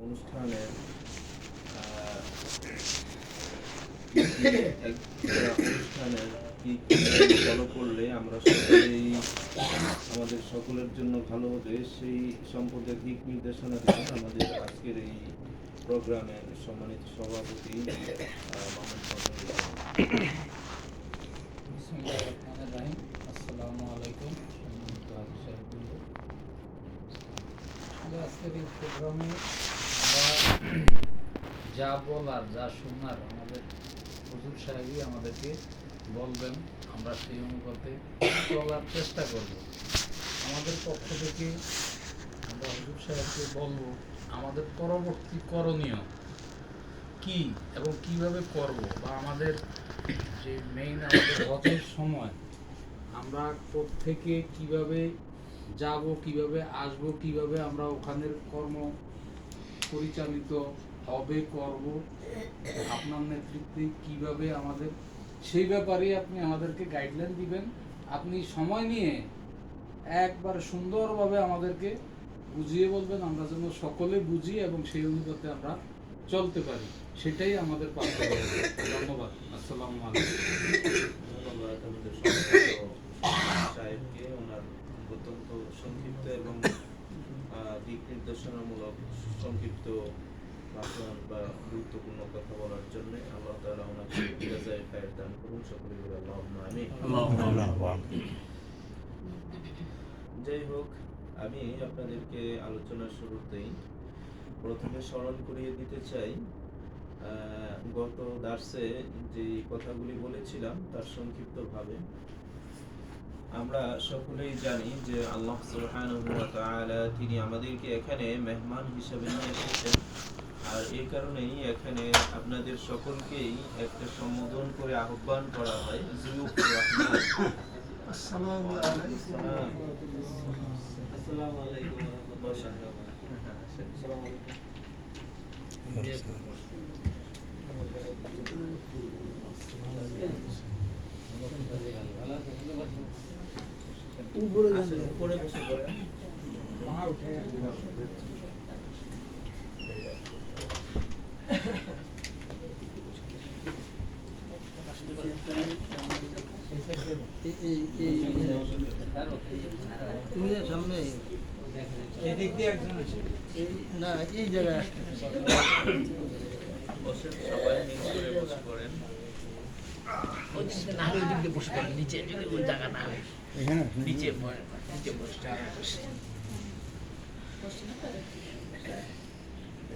অনুষ্ঠানের কি ফলো করলে আমরা সকলেই আমাদের সকলের জন্য ভালো হবে, সেই সম্পর্কে দিক নির্দেশনা দিলেন আমাদের আজকের এই প্রোগ্রামের সম্মানিত সভাপতি মামুন ফজল। আসসালামু আলাইকুম। আজকের এই প্রোগ্রামে যা বলার যা শোনার আমাদের হুজুর সাহেবই আমাদেরকে বলবেন, আমরা সেই অনুপাতে চলার চেষ্টা করব। আমাদের পক্ষ থেকে আমরা হুজুর সাহেবকে বলব আমাদের পরবর্তী করণীয় কি এবং কিভাবে করব, বা আমাদের যে মেইন আমাদের হজের সময় আমরা কোত্থেকে কিভাবে যাব, কিভাবে আসব, কিভাবে আমরা ওখানের কর্ম পরিচালিত হবে করব, আপনার নেতৃত্বে কিভাবে আমাদের, সেই ব্যাপারে আপনি আমাদেরকে গাইডলাইন দিবেন। আপনি সময় নিয়ে একবার সুন্দরভাবে আমাদেরকে বুঝিয়ে বলবেন, আমরা যেন সকলে বুঝি এবং সেই অনুপাতে আমরা চলতে পারি, সেটাই আমাদের পাশে। ধন্যবাদ। আসসালামু আলাইকুম। ধন্যবাদ আমাদের সাহেবকে ওনার অত্যন্ত সংক্ষিপ্ত এবং দিক নির্দেশনামূলক সংক্ষিপ্ত ভাষণ বা গুরুত্বপূর্ণ কথা বলার জন্য। আল্লাহ তাআলা ওনাকে জাযায়ে খায়ের দান করুন, সকলে বলি আল্লাহুম্মা আমিন। যাই হোক, আমি আপনাদেরকে আলোচনার শুরুতেই প্রথমে স্মরণ করিয়ে দিতে চাই গত দার্সে যে কথাগুলি বলেছিলাম তার সংক্ষিপ্তভাবে। আমরা সকলেই জানি যে আল্লাহ সুবহানাহু ওয়া তাআলা তিনি আমাদেরকে এখানে মেহমান হিসেবে নিয়ে এসেছেন, আর এই কারণেই এখানে আপনাদের সকলকেই একটা সম্বোধন করে আহ্বান করা হয় জিয়ুফুর রহমান। আসসালামু আলাইকুম। আসসালামু আলাইকুম ওয়া রাহমাতুল্লাহি ওয়া বারাকাতুহু। উপরে বসে পড়েন। সামনে এদিক দিয়ে একজন আছে না, এই জায়গায় বসেন, সবাই মিল করে বসে পড়েন।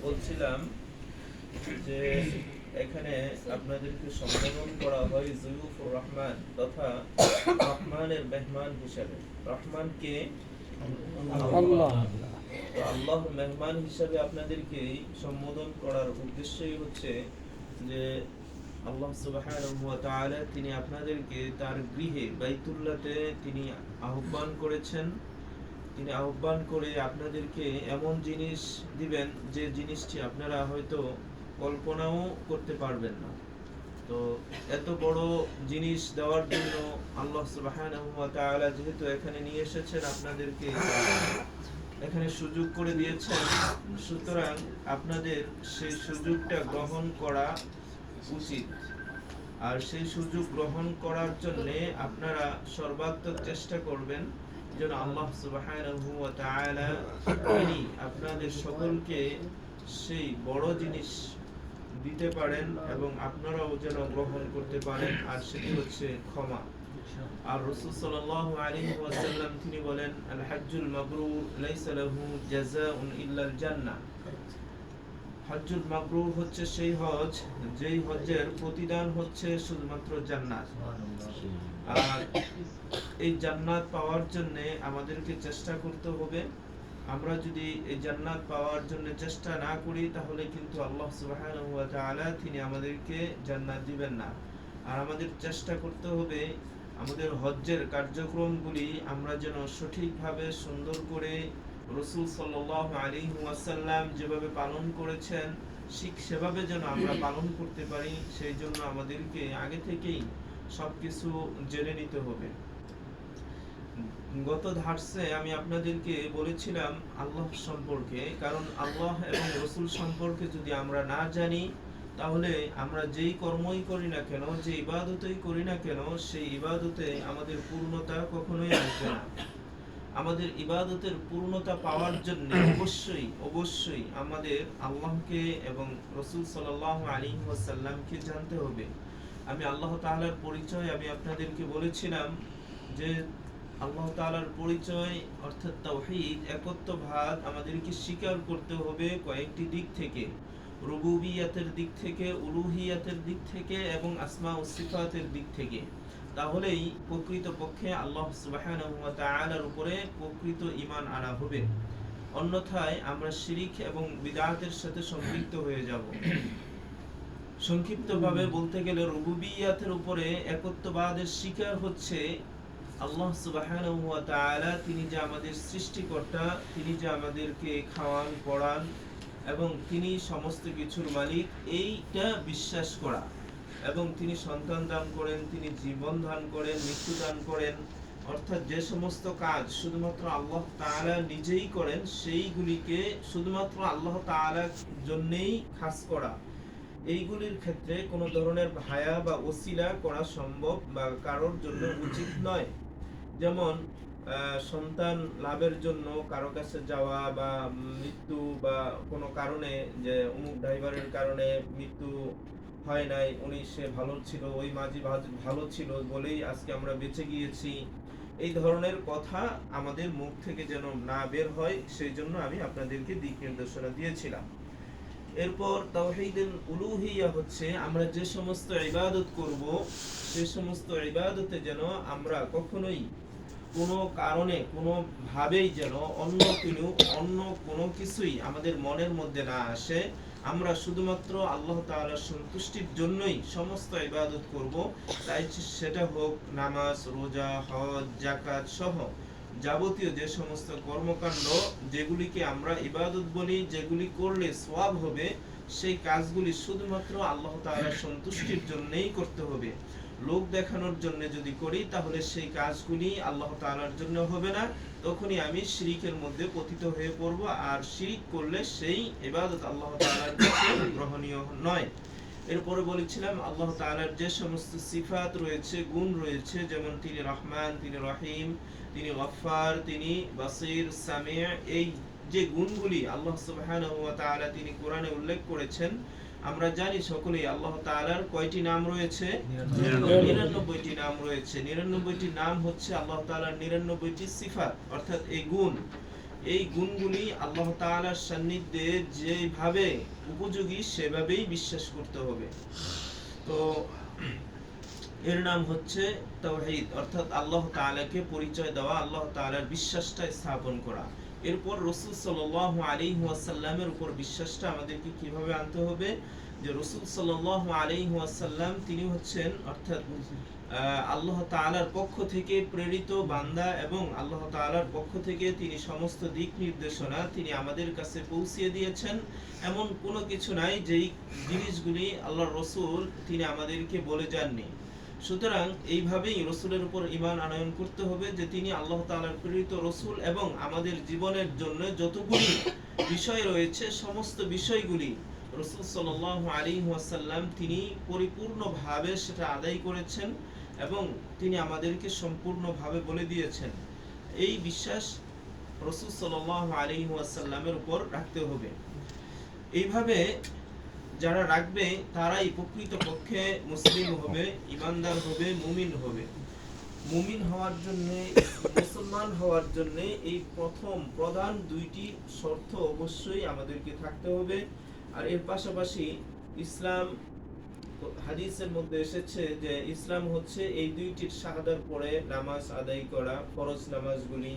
বলছিলাম যে এখানে আপনাদেরকে সম্বোধন করা হয় জিয়ুফুর রহমান তথা রহমানের মেহমান হিসাবে। রহমান কে? আল্লাহ। তো আল্লাহর মেহমান হিসাবে আপনাদেরকে সম্বোধন করার উদ্দেশ্যই হচ্ছে যে আল্লাহ সুবহানাহু ওয়া তাআলা তিনি আপনাদেরকে তার গৃহে বাইতুল্লাহতে তিনি আহ্বান করেছেন। তিনি আহ্বান করে আপনাদেরকে এমন জিনিস দিবেন যে জিনিসটি আপনারা হয়তো কল্পনাও করতে পারবেন না। তো এত বড় জিনিস দেওয়ার জন্য আল্লাহ সুবহানাহু ওয়া তাআলা যেহেতু এখানে নিয়ে এসেছেন, আপনাদেরকে এখানে সুযোগ করে দিয়েছেন, সুতরাং আপনাদের সেই সুযোগটা গ্রহণ করা উচিত। আর সেই সুযোগ গ্রহণ করার জন্য আপনারা সর্বাত্মক চেষ্টা করবেন যেন আল্লাহ সুবহানাহু ওয়া তাআলা তিনি আপনাদের সকলকে সেই বড় জিনিস দিতে পারেন এবং আপনারাও যেন গ্রহণ করতে পারেন, আর সেটি হচ্ছে ক্ষমা। আর রাসূল সাল্লাল্লাহু আলাইহি ওয়াসাল্লাম তিনি বলেন, আল হজ্জুল মাবরুর লাইসা লাহু জাযাউন ইল্লাল জান্নাহ। হজ্জুল মাবরুর হচ্ছে সেই হজ যেই হজ্জের প্রতিদান হচ্ছে শুধুমাত্র জান্নাত। আর এই জান্নাত পাওয়ার জন্য আমাদেরকে চেষ্টা করতে হবে। আমরা যদি এই জান্নাত পাওয়ার জন্য চেষ্টা না করি তাহলে কিন্তু আল্লাহ সুবহানাহু ওয়া তাআলা তিনি আমাদেরকে জান্নাত দিবেন না। আর আমাদের চেষ্টা করতে হবে আমাদের হজ্জের কার্যক্রমগুলি আমরা যেন সঠিকভাবে সুন্দর করে রাসূল সাল্লাল্লাহু আলাইহি ওয়াসাল্লাম যেভাবে পালন করেছেন ঠিক সেভাবে যেন আমরা পালন করতে পারি, সেই জন্য আমাদেরকে আগে থেকেই সবকিছু জেনে নিতে হবে। গত ধার্সে আমি আপনাদেরকে বলেছিলাম আল্লাহ সম্পর্কে, কারণ আল্লাহ এবং রসুল সম্পর্কে যদি আমরা না জানি তাহলে আমরা যেই কর্মই করি না কেন, যে ইবাদতই করি না কেন, সেই ইবাদতে আমাদের পূর্ণতা কখনোই আসবে না। আমাদের ইবাদতের পূর্ণতা পাওয়ার জন্য অবশ্যই অবশ্যই আমাদের আল্লাহকে এবং রসুল সাল্লাল্লাহু আলাইহি ওয়াসাল্লামকে জানতে হবে। আমি আল্লাহ তাআলার পরিচয় আমি আপনাদেরকে বলেছিলাম যে আল্লাহ তাআলার পরিচয় অর্থাৎ তাওহীদ, একত্বভাব আমাদেরকে স্বীকার করতে হবে কয়েকটি দিক থেকে, রুবুবিয়াতের দিক থেকে, উলুহিয়াতের দিক থেকে এবং আসমা ও সিফাতের দিক থেকে। তাহলেই প্রকৃতপক্ষে আল্লাহ সুবহানাহু ওয়া তাআলার উপরে প্রকৃত ঈমান আনা হবে। অন্যথায় আমরা শিরিক এবং বিদআতের সাথে সম্পৃক্ত হয়ে যাব। সংক্ষিপ্তভাবে বলতে গেলে রুবুবিয়াতের উপরে একত্ববাদের শিকার হচ্ছে আল্লাহ সুবহানাহু ওয়া তাআলা, তিনি যে আমাদের সৃষ্টিকর্তা, তিনি যে আমাদেরকে খাওয়ান পড়ান এবং তিনি সমস্ত কিছুর মালিক, এইটা বিশ্বাস করা। এবং তিনি সন্তান দান করেন, তিনি জীবন দান করেন, মৃত্যু দান করেন, অর্থাৎ যে সমস্ত কাজ শুধুমাত্র আল্লাহ তাআলা নিজেই করেন সেইগুলিকে শুধুমাত্র আল্লাহ তাআলার জন্যই খাস করা। এইগুলির ক্ষেত্রে কোনো ধরনের ভায়া বা ওসিলা করা সম্ভব বা কারোর জন্য উচিত নয়। যেমন সন্তান লাভের জন্য কারো কাছে যাওয়া বা মৃত্যু বা কোনো কারণে, যে অমুক ড্রাইভারের কারণে মৃত্যু হয় নাই, সে ভালো ছিল, ওই মাঝি ভালো ছিল বলেই আজকে আমরা বেঁচে গিয়েছি, এই ধরনের কথা আমাদের মুখ থেকে যেন না বের হয়, সেই জন্য আমি আপনাদেরকে দিক নির্দেশনা দিয়েছিলাম। এরপর তাওহীদুল উলুহিয়া হচ্ছে আমরা যে সমস্ত ইবাদত করব সে সমস্ত ইবাদতে যেন আমরা কখনোই কোনো কারণে কোনো ভাবেই যেন অন্য কোনো কিছুই আমাদের মনের মধ্যে না আসে। আমরা শুধুমাত্র আল্লাহ তাআলার সন্তুষ্টির জন্যই সমস্ত ইবাদত করব, তাই সেটা হোক নামাজ, রোজা, হজ, যাকাত সহ যাবতীয় যে সমস্ত কর্মকাণ্ড যেগুলিকে আমরা ইবাদত বলি, যেগুলি করলে সওয়াব হবে, সেই কাজগুলি শুধুমাত্র আল্লাহ তাআলার সন্তুষ্টির জন্যই করতে হবে। লোক দেখানোর জন্য যদি করি তাহলে সেই কাজগুলি আল্লাহ তাআলার জন্য হবে না, তখনই আমি শিরিকের মধ্যে পতিত হয়ে পড়ব, আর শিরিক করলে সেই ইবাদত আল্লাহ তাআলার কাছে গ্রহণীয় নয়। এরপরে বলেছিলাম আল্লাহ তাআলার যে সমস্ত সিফাত রয়েছে, গুণ রয়েছে, যেমন তিনি রহমান, তিনি রহিম, তিনি গফফার, তিনি বাসীর, সামি', এই যে গুণগুলি আল্লাহ সুবহানাহু ওয়া তাআলা তিনি কোরআনে উল্লেখ করেছেন, আমরা জানি সকলেই আল্লাহ তাআলার কয়টি নাম রয়েছে? 99টি নাম রয়েছে। 99টি নাম হচ্ছে আল্লাহ তাআলার 99টি সিফাত, অর্থাৎ এই গুণগুলি আল্লাহ তাআলার সান্নিধ্যে যেভাবে উপযোগী সেভাবেই বিশ্বাস করতে হবে। তো এর নাম হচ্ছে তাওহীদ, অর্থাৎ আল্লাহ তাআলাকে পরিচয় দেওয়া, আল্লাহ তাআলার বিশ্বাসটা স্থাপন করা। এরপর রাসূল সাল্লাল্লাহু আলাইহি ওয়াসাল্লামের উপর বিশ্বাসটা আমাদেরকে কিভাবে আনতে হবে, যে রাসূল সাল্লাল্লাহু আলাইহি ওয়াসাল্লাম তিনি হচ্ছেন অর্থাৎ আল্লাহ তাআলার পক্ষ থেকে প্রেরিত বান্দা, এবং আল্লাহ তাআলার পক্ষ থেকে তিনি সমস্ত দিক নির্দেশনা তিনি আমাদের কাছে পৌঁছিয়ে দিয়েছেন। এমন কোনো কিছু নাই যেই জিনিসগুলি আল্লাহর রাসূল তিনি আমাদেরকে বলে যাননি। সুতরাং এইভাবেই রাসূলের উপর ঈমান আনয়ন করতে হবে যে তিনি আল্লাহ তাআলার প্রেরিত রাসূল, এবং আমাদের জীবনের জন্য যতগুলি বিষয় রয়েছে সমস্ত বিষয়গুলি রাসূল সাল্লাল্লাহু আলাইহি ওয়াসাল্লাম তিনি পরিপূর্ণভাবে সেটা আদায় করেছেন এবং তিনি আমাদেরকে সম্পূর্ণভাবে বলে দিয়েছেন। এই বিশ্বাস রাসূল সাল্লাল্লাহু আলাইহি ওয়াসাল্লামের উপর রাখতে হবে। এইভাবে যারা রাখবে তারাই প্রকৃতপক্ষে মুসলিম হবে, ঈমানদার হবে, মুমিন হবে। মুমিন হওয়ার জন্য, মুসলমান হওয়ার জন্য এই প্রধান দুইটি শর্ত অবশ্যই আমাদেরকে থাকতে হবে। আর এর পাশাপাশি ইসলাম, হাদিসের মধ্যে এসেছে যে ইসলাম হচ্ছে এই দুইটির শাহাদার পরে নামাজ আদায় করা, ফরজ নামাজগুলি,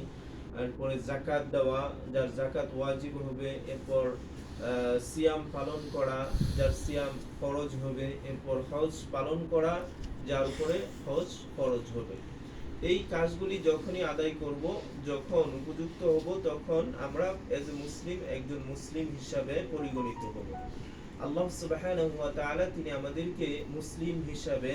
এরপরে যাকাত দেওয়া, যার যাকাত ওয়াজিব হবে, এরপর সিয়াম পালন করা, যার সিয়াম ফরজ হবে, এরপর হজ পালন করা, যার উপরে হজ ফরজ হবে। এই কাজগুলি যখনই আদায় করব, যখন উপযুক্ত হব, তখন আমরা এজ এ মুসলিম একজন মুসলিম হিসাবে পরিগণিত হব। আল্লাহ সুবহানাহু ওয়া তাআলা তিনি আমাদেরকে মুসলিম হিসাবে